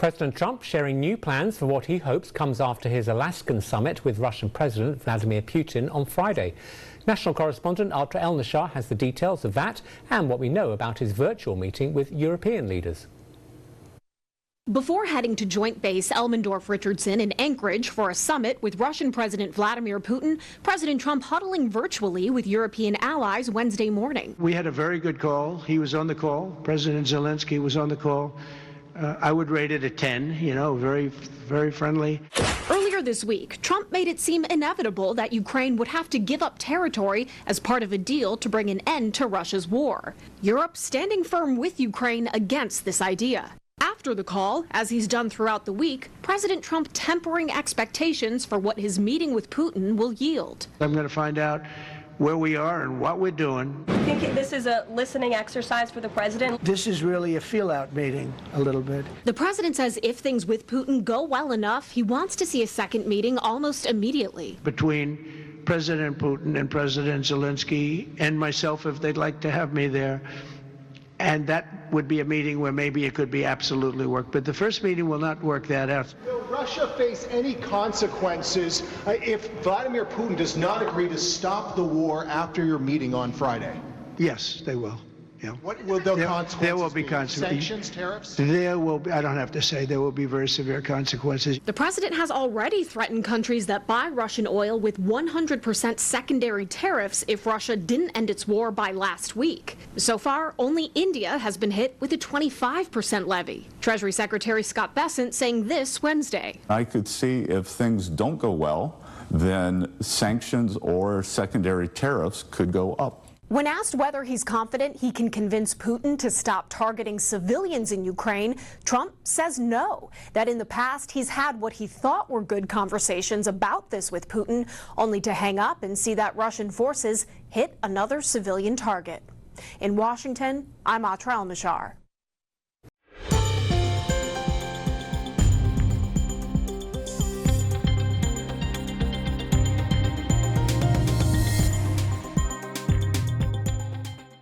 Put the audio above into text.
President Trump sharing new plans for what he hopes comes after his Alaskan summit with Russian President Vladimir Putin on Friday. National correspondent Atra El-Nashar has the details of that and what we know about his virtual meeting with European leaders. Before heading to Joint Base Elmendorf-Richardson in Anchorage for a summit with Russian President Vladimir Putin, President Trump huddling virtually with European allies Wednesday morning. We had a very good call. He was on the call. President Zelenskyy was on the call. I would rate it a 10, very, very friendly. Earlier this week, Trump made it seem inevitable that Ukraine would have to give up territory as part of a deal to bring an end to Russia's war. Europe standing firm with Ukraine against this idea. After the call, as he's done throughout the week, President Trump tempering expectations for what his meeting with Putin will yield. I'm going to find out where we are and what we're doing. I think this is a listening exercise for the president. This is really a feel-out meeting, a little bit. The president says if things with Putin go well enough, he wants to see a second meeting almost immediately. Between President Putin and President Zelenskyy and myself, if they'd like to have me there. And that would be a meeting where maybe it could be absolutely work. But the first meeting will not work that out. Will Russia face any consequences if Vladimir Putin does not agree to stop the war after your meeting on Friday? Yes, they will. Yeah. What will the consequences There will be consequences. Sanctions, tariffs? There will be, I don't have to say, there will be very severe consequences. The president has already threatened countries that buy Russian oil with 100% secondary tariffs if Russia didn't end its war by last week. So far, only India has been hit with a 25% levy. Treasury Secretary Scott Bessent saying this Wednesday. I could see if things don't go well, then sanctions or secondary tariffs could go up. When asked whether he's confident he can convince Putin to stop targeting civilians in Ukraine, Trump says no, that in the past he's had what he thought were good conversations about this with Putin, only to hang up and see that Russian forces hit another civilian target. In Washington, I'm Atra El-Nashar.